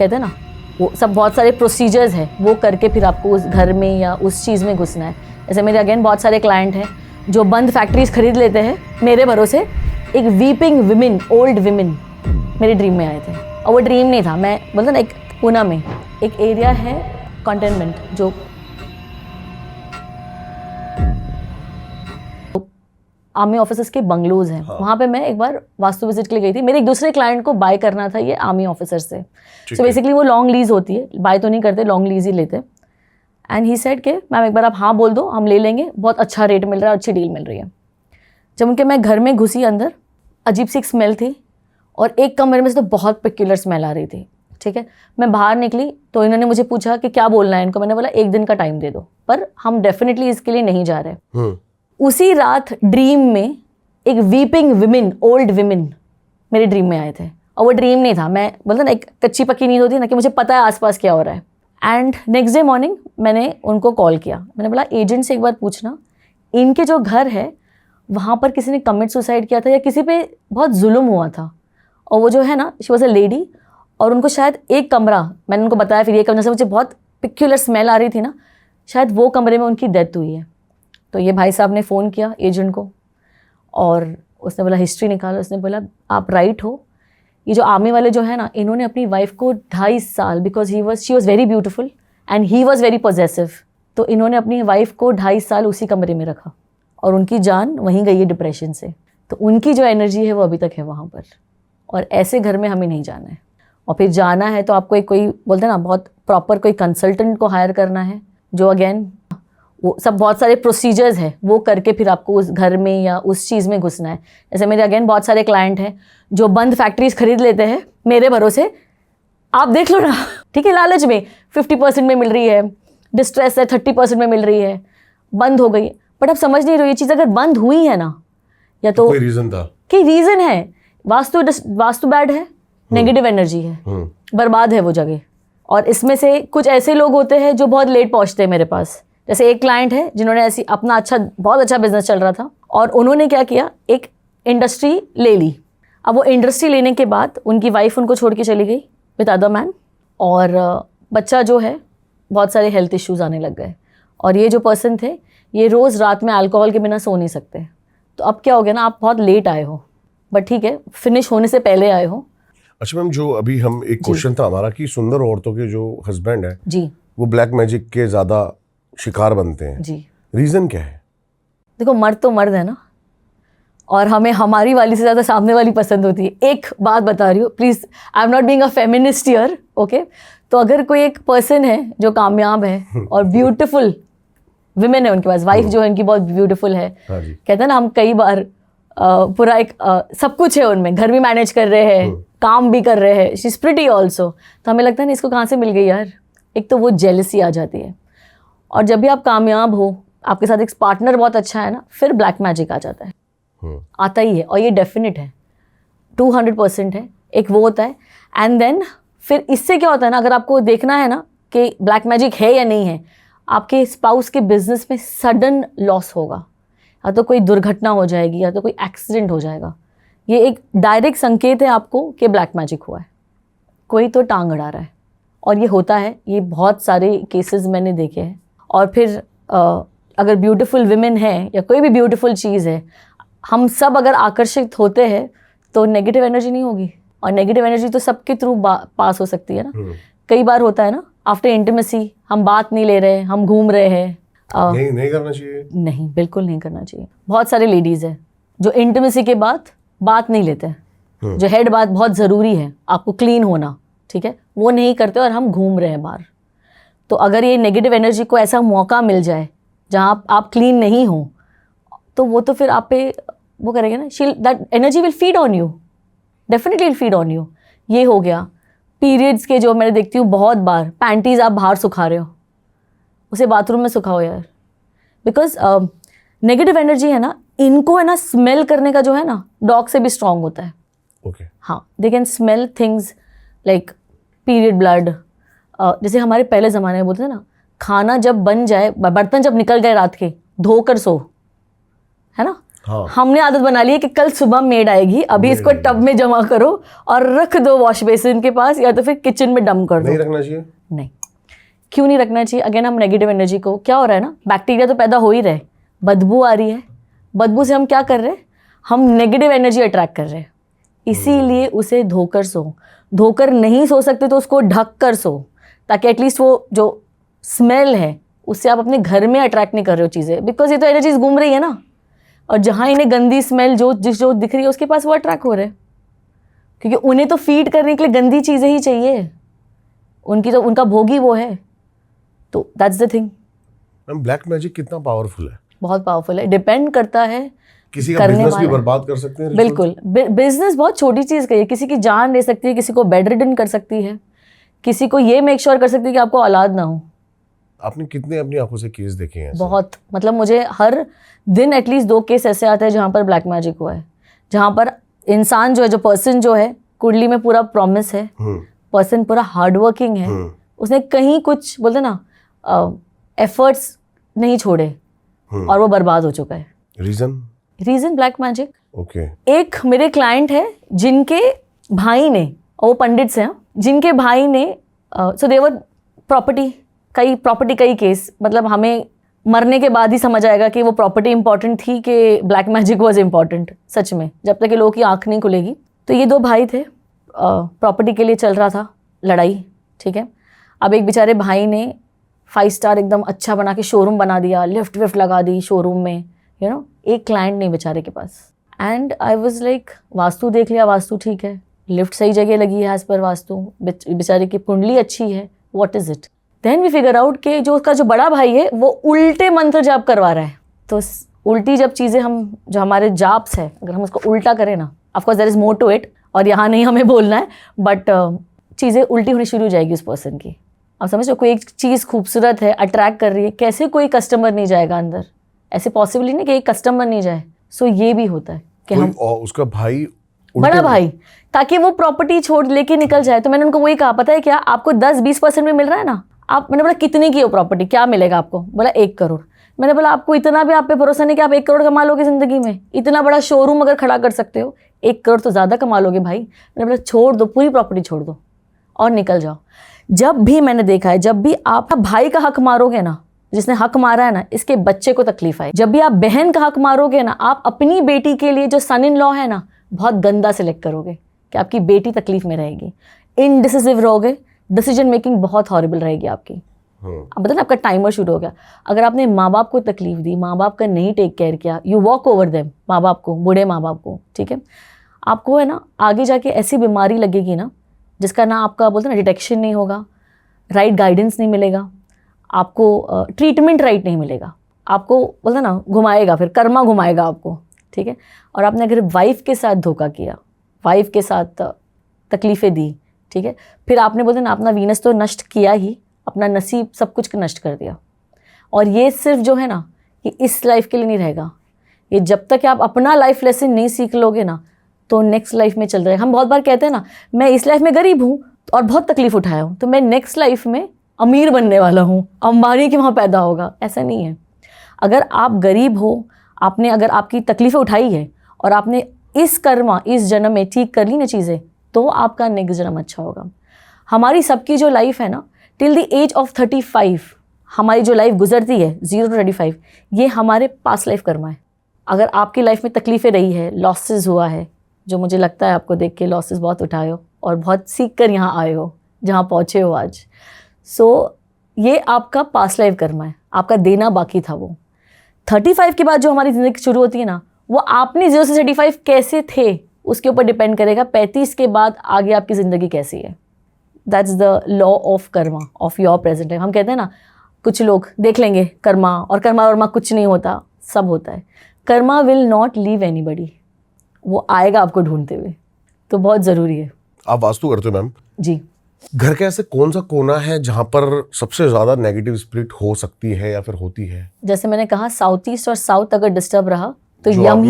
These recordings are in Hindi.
कहते हैं ना, वो सब बहुत सारे प्रोसीजर्स हैं, वो करके फिर आपको उस घर में या उस चीज़ में घुसना है। जैसे मेरे अगेन बहुत सारे क्लाइंट हैं जो बंद फैक्ट्रीज खरीद लेते हैं मेरे भरोसे। एक वीपिंग विमेन, ओल्ड विमेन मेरे ड्रीम में आए थे, और वो ड्रीम नहीं था, मैं बोलता ना, एक पूना में एक एरिया है कंटेनमेंट, जो आर्मी ऑफिसर्स के बंगलोज हैं। हाँ। वहाँ पे मैं एक बार वास्तु विजिट के लिए गई थी। मेरे एक दूसरे क्लाइंट को बाय करना था ये आर्मी ऑफिसर से। सो बेसिकली वो लॉन्ग लीज होती है, बाय तो नहीं करते, लॉन्ग लीज ही लेते। एंड ही सेड के मैम एक बार आप हाँ बोल दो, हम ले लेंगे, बहुत अच्छा रेट मिल रहा है, अच्छी डील मिल रही है। जब उनके मैं घर में घुसी अंदर, अजीब सी एक स्मेल थी, और एक कमरे में से तो बहुत पेक्यूलर स्मेल आ रही थी। ठीक है, मैं बाहर निकली तो इन्होंने मुझे पूछा कि क्या बोलना है इनको। मैंने बोला 1 दिन का टाइम दे दो, पर हम डेफिनेटली इसके लिए नहीं जा रहे। उसी रात ड्रीम में एक वीपिंग विमेन, ओल्ड विमेन मेरे ड्रीम में आए थे, और वो ड्रीम नहीं था, मैं बोलता ना, एक कच्ची पक्की नींद होती है ना, कि मुझे पता है आसपास क्या हो रहा है। एंड नेक्स्ट डे मॉर्निंग मैंने उनको कॉल किया, मैंने बोला एजेंट से एक बार पूछना, इनके जो घर है वहाँ पर किसी ने कमिट सुसाइड किया था या किसी पे बहुत जुल्म हुआ था, और वो जो है ना, शी वॉज अ लेडी, और उनको शायद एक कमरा, मैंने उनको बताया फिर ये कमरे से मुझे बहुत पिक्यूलर स्मेल आ रही थी ना, शायद वो कमरे में उनकी डेथ हुई है। तो ये भाई साहब ने फ़ोन किया एजेंट को, और उसने बोला हिस्ट्री निकालो। उसने बोला आप राइट हो, ये जो आर्मी वाले जो है ना, इन्होंने अपनी वाइफ को 2.5 साल, because she was very beautiful and he was very possessive, तो इन्होंने अपनी वाइफ को 2.5 साल उसी कमरे में रखा, और उनकी जान वहीं गई है डिप्रेशन से। तो उनकी जो एनर्जी है वो अभी तक है वहाँ पर, और ऐसे घर में हमें नहीं जाना है। और फिर जाना है तो आपको एक कोई बोलते हैं ना, बहुत प्रॉपर कोई कंसल्टेंट को हायर करना है, जो अगेन वो सब बहुत सारे प्रोसीजर्स हैं, वो करके फिर आपको उस घर में या उस चीज़ में घुसना है। जैसे मेरे अगेन बहुत सारे क्लाइंट हैं जो बंद फैक्ट्रीज खरीद लेते हैं मेरे भरोसे, आप देख लो ना, ठीक है, लालच में 50% में मिल रही है, डिस्ट्रेस है 30% में मिल रही है, बंद हो गई। बट आप समझ नहीं रहे, ये चीज़ अगर बंद हुई है ना, या तो कोई रीज़न था, कि रीज़न है, वास्तु बैड है, नेगेटिव एनर्जी है, बर्बाद है वो जगह। और इसमें से कुछ ऐसे लोग होते हैं जो बहुत लेट पहुँचते हैं मेरे पास। जैसे एक क्लाइंट है जिन्होंने ऐसी अपना बहुत अच्छा बिजनेस चल रहा था, और उन्होंने क्या किया, एक इंडस्ट्री ले ली। अब वो इंडस्ट्री लेने के बाद उनकी वाइफ उनको छोड़ के चली गई विद अदर मैन, और बच्चा जो है बहुत सारे हेल्थ इश्यूज़ आने लग गए। और ये जो पर्सन थे, ये रोज़ रात में अल्कोहल के बिना सो नहीं सकते। तो अब क्या हो गया ना, आप बहुत लेट आए हो, बट ठीक है, फिनिश होने से पहले आए हो। अच्छा मैम, जो अभी हम एक क्वेश्चन था हमारा कि सुंदर औरतों के जो हस्बैंड है जी, वो ब्लैक मैजिक के ज़्यादा शिकार बनते हैं जी। रीज़न क्या है? देखो, मर्द तो मर्द है ना, और हमें हमारी वाली से ज़्यादा सामने वाली पसंद होती है। एक बात बता रही हूँ, please, I am not being a feminist here, okay. तो अगर कोई एक पर्सन है जो कामयाब है और ब्यूटीफुल विमेन है, उनके पास वाइफ जो है उनकी बहुत ब्यूटीफुल है, कहते हैं ना, हम कई बार पूरा एक सब कुछ है उनमें, घर भी मैनेज कर रहे हैं, काम भी कर रहे हैं, शी इज़ प्रिटी ऑल्सो, तो हमें लगता है ना, इसको कहाँ से मिल गई यार। एक तो वो जेलसी आ जाती है, और जब भी आप कामयाब हो, आपके साथ एक पार्टनर बहुत अच्छा है ना, फिर ब्लैक मैजिक आ जाता है, आता ही है, और ये डेफिनेट है, 200% है। एक वो होता है, एंड देन फिर इससे क्या होता है ना, अगर आपको देखना है ना कि ब्लैक मैजिक है या नहीं है, आपके स्पाउस के बिजनेस में सडन लॉस होगा, या तो कोई दुर्घटना हो जाएगी, या तो कोई एक्सीडेंट हो जाएगा। ये एक डायरेक्ट संकेत है आपको कि ब्लैक मैजिक हुआ है, कोई तो टांग अड़ा रहा है, और ये होता है, ये बहुत सारे केसेस मैंने देखे हैं। और फिर अगर ब्यूटीफुल विमेन है या कोई भी ब्यूटीफुल चीज़ है, हम सब अगर आकर्षित होते हैं तो नेगेटिव एनर्जी नहीं होगी, और नेगेटिव एनर्जी तो सबके थ्रू पास हो सकती है ना। कई बार होता है ना, आफ्टर इंटीमेसी हम बात नहीं ले रहे, हम घूम रहे हैं, नहीं करना चाहिए, नहीं, बिल्कुल नहीं करना चाहिए। बहुत सारे लेडीज़ हैं जो इंटीमेसी के बाद बात नहीं लेते, जो हेड बात बहुत ज़रूरी है, आपको क्लीन होना, ठीक है, वो नहीं करते, और हम घूम रहे हैं बाहर। तो अगर ये नेगेटिव एनर्जी को ऐसा मौका मिल जाए जहाँ आप क्लीन नहीं हो, तो वो तो फिर आप पे वो करेंगे ना, that energy will feed on you, definitely will feed on you. ये हो गया। पीरियड्स के जो मैं देखती हूँ बहुत बार, पैंटीज आप बाहर सुखा रहे हो, उसे बाथरूम में सुखाओ यार, बिकॉज नेगेटिव एनर्जी है ना, इनको है ना स्मेल करने का जो है ना, डॉग से भी स्ट्रांग होता है। ओके, हाँ, they can smell things like period blood. जैसे हमारे पहले ज़माने में बोलते थे ना, खाना जब बन जाए, बर्तन जब निकल गए रात के, धोकर सो, है ना। हाँ। हमने आदत बना ली है कि कल सुबह मेड आएगी, अभी इसको टब में जमा करो और रख दो वॉश बेसिन के पास, या तो फिर किचन में डंप कर दो। नहीं रखना चाहिए। नहीं, क्यों नहीं रखना चाहिए? अगेन हम नेगेटिव एनर्जी को, क्या हो रहा है ना, बैक्टीरिया तो पैदा हो ही रहे, बदबू आ रही है, बदबू से हम क्या कर रहे हैं, हम नेगेटिव एनर्जी अट्रैक्ट कर रहे हैं। इसीलिए उसे धोकर सो, धोकर नहीं सो सकते तो उसको ढक कर सो, ताकि एटलीस्ट वो जो स्मेल है उससे आप अपने घर में अट्रैक्ट नहीं कर रहे हो चीज़ें, बिकॉज ये तो एनर्जीज घूम रही है ना, और जहाँ इन्हें गंदी स्मेल जो दिख रही है उसके पास वो अट्रैक्ट हो रहे हैं, क्योंकि उन्हें तो फीड करने के लिए गंदी चीज़ें ही चाहिए, उनका भोगी वो है। तो that's the thing. Ma'am black magic कितना पावरफुल है? बहुत पावरफुल है, डिपेंड करता है किसी का बिजनेस भी बर्बाद कर सकते हैं। बिल्कुल, बिजनेस बहुत छोटी चीज़ का है, किसी की जान ले सकती है, किसी को बेड रिडन कर सकती है, किसी को ये मेक श्योर कर सकती है कि आपको औलाद ना हो। आपने कितने अपनी आंखों से केस देखे हैं? बहुत, मतलब मुझे हर दिन एटलीस्ट 2 केस ऐसे आते हैं जहाँ पर ब्लैक मैजिक हुआ है, जहाँ पर इंसान जो है, जो पर्सन जो है, कुंडली में पूरा प्रॉमिस है, पर्सन पूरा हार्ड वर्किंग है, उसने कहीं कुछ बोलते ना एफर्ट्स नहीं छोड़े और वो बर्बाद हो चुका है। Reason black magic. ओके। एक मेरे क्लाइंट है जिनके भाई ने, और वो पंडित हैं, जिनके भाई ने सो देवर प्रॉपर्टी कई केस, मतलब हमें मरने के बाद ही समझ आएगा कि वो प्रॉपर्टी इंपॉर्टेंट थी कि ब्लैक मैजिक वाज इंपॉर्टेंट, सच में, जब तक कि लोगों की आंख नहीं खुलेगी। तो ये 2 भाई थे, प्रॉपर्टी के लिए चल रहा था लड़ाई, ठीक है। अब एक बेचारे भाई ने 5 स्टार एकदम अच्छा बना के शोरूम बना दिया, लिफ्ट विफ्ट लगा दी शोरूम में, यू नो, एक क्लाइंट नहीं बेचारे के पास। एंड आई वाज लाइक, वास्तु देख लिया, वास्तु ठीक है, लिफ्ट सही जगह लगी है एज पर वास्तु, बेचारे की कुंडली अच्छी है, what is it? Then we figure out कि जो उसका जो बड़ा भाई है वो उल्टे मंत्र जाप करवा रहा है। तो उल्टी जब चीज़ें हम, जो हमारे जाप्स है, अगर हम उसको उल्टा करें ना, of course there is more to it, और यहाँ नहीं हमें बोलना है, बट चीज़ें उल्टी होनी शुरू हो जाएगी उस पर्सन की। आप समझ लो, कोई एक चीज़ खूबसूरत है, अट्रैक्ट कर रही है, कैसे कोई कस्टमर नहीं जाएगा अंदर? ऐसे पॉसिबल ही नहीं कि एक कस्टमर नहीं जाए। सो ये भी होता है कि हम, उसका भाई, बड़ा भाई, ताकि वो प्रॉपर्टी छोड़ लेके निकल जाए। तो मैंने उनको वही कहा, पता है क्या, आपको 10-20% में मिल रहा है ना, आप, मैंने बोला कितने की हो प्रॉपर्टी, क्या मिलेगा आपको? बोला 1 करोड़। मैंने बोला आपको इतना भी आप पे भरोसा नहीं कि आप 1 करोड़ कमा लोगे ज़िंदगी में? इतना बड़ा शोरूम अगर खड़ा कर सकते हो, 1 करोड़ तो ज़्यादा कमा लोगे भाई। मैंने बोला छोड़ दो, पूरी प्रॉपर्टी छोड़ दो और निकल जाओ। जब भी मैंने देखा है, जब भी आप भाई का हक मारोगे ना, जिसने हक मारा है ना, इसके बच्चे को तकलीफ आए। जब भी आप बहन का हक मारोगे ना, आप अपनी बेटी के लिए जो सन इन लॉ है ना, बहुत गंदा सिलेक्ट करोगे कि आपकी बेटी तकलीफ में रहेगी, इनडिसिसिव रहोगे, डिसीजन मेकिंग बहुत हॉरिबल रहेगी आपकी। अब बताना, आपका टाइमर शुरू हो गया। अगर आपने माँ बाप को तकलीफ दी, माँ बाप का नहीं टेक केयर किया, यू वॉक ओवर देम, माँ बाप को, बूढ़े माँ बाप को, ठीक है, आपको है ना आगे जाके ऐसी बीमारी लगेगी ना, जिसका ना आपका बोलते ना डिटेक्शन नहीं होगा, राइट गाइडेंस नहीं मिलेगा आपको, ट्रीटमेंट राइट नहीं मिलेगा आपको, बोलते ना घुमाएगा, फिर कर्मा घुमाएगा आपको, ठीक है। और आपने अगर वाइफ के साथ धोखा किया, वाइफ के साथ तकलीफ़ें दी, ठीक है, फिर आपने बोलते ना अपना वीनस तो नष्ट किया ही, अपना नसीब सब कुछ नष्ट कर दिया। और ये सिर्फ जो है ना, ये इस लाइफ के लिए नहीं रहेगा, ये जब तक आप अपना लाइफ लेसन नहीं सीख लोगे ना, तो नेक्स्ट लाइफ में चल रहेगा। हम बहुत बार कहते हैं ना, मैं इस लाइफ में गरीब हूँ और बहुत तकलीफ उठाया हूँ, तो मैं नेक्स्ट लाइफ में अमीर बनने वाला हूँ, अंबानी के वहाँ पैदा होगा, ऐसा नहीं है। अगर आप गरीब हो, आपने अगर आपकी तकलीफ़ें उठाई है और आपने इस कर्मा, इस जन्म में ठीक कर ली ना चीज़ें, तो आपका नेक्स्ट जन्म अच्छा होगा। हमारी सबकी जो लाइफ है ना, टिल द एज ऑफ 35 हमारी जो लाइफ गुजरती है 0 to 35, ये हमारे पास्ट लाइफ कर्मा है। अगर आपकी लाइफ में तकलीफ़ें रही है, लॉसेस हुआ है, जो मुझे लगता है आपको देख के लॉसेस बहुत उठाए हो और बहुत सीख कर यहाँ आए हो, जहाँ पहुँचे हो आज, सो ये आपका पास्ट लाइफ कर्मा है, आपका देना बाकी था वो। 35 के बाद जो हमारी ज़िंदगी शुरू होती है ना, वो आपने 0 से 35 कैसे थे उसके ऊपर डिपेंड करेगा। 35 के बाद आगे आपकी ज़िंदगी कैसी है, that's the law of Karma of your present time. हम कहते हैं ना, कुछ लोग देख लेंगे कर्मा, और कर्मा वर्मा कुछ नहीं होता, सब होता है। Karma will not leave anybody, वो आएगा आपको ढूंढते हुए, तो बहुत ज़रूरी है। आप वास्तु करते हो मैम? जी। घर का ऐसे कौन सा कोना है जहाँ पर सबसे ज़्यादा नेगेटिव स्पिरिट हो सकती है या फिर होती है? जैसे मैंने कहा, साउथ ईस्ट और साउथ अगर डिस्टर्ब रहा तो यम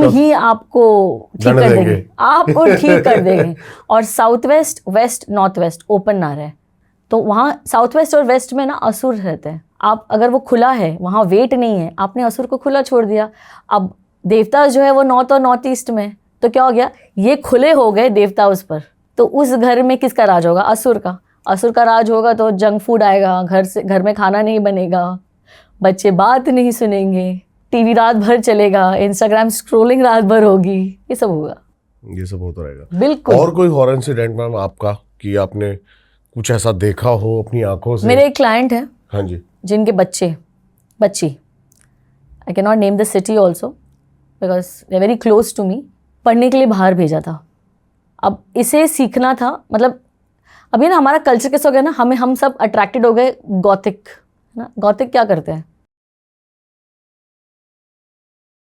ही आपको ठीक कर देंगे, आपको ठीक कर देंगे। और south west, west, north west open ना रहे, तो वहाँ साउथ वेस्ट और वेस्ट में ना असुर रहते हैं। आप अगर वो खुला है, वहाँ वेट नहीं है, आपने असुर को खुला छोड़ दिया, अब देवता जो है वो नॉर्थ और नॉर्थ ईस्ट में, तो क्या हो गया, ये खुले हो गए देवता उस पर, तो उस घर में किसका राज होगा, असुर का। असुर का राज होगा तो जंक फूड आएगा, घर में खाना नहीं बनेगा, बच्चे बात नहीं सुनेंगे, टीवी रात भर चलेगा, इंस्टाग्राम स्क्रोलिंग रात भर होगी, ये सब होगा, ये सब होता रहेगा। बिल्कुल। और कोई हॉरर इंसिडेंट मैम आपका कि आपने कुछ ऐसा देखा हो अपनी आंखों से? मेरे एक क्लाइंट है, हाँ जी, जिनके बच्ची, I cannot name the city also because they very close to me, पढ़ने के लिए बाहर भेजा था। अब इसे सीखना था, मतलब अभी ना हमारा कल्चर कैसा हो गया ना, हम सब अट्रैक्टेड हो गए गॉथिक, ना गॉथिक क्या करते हैं,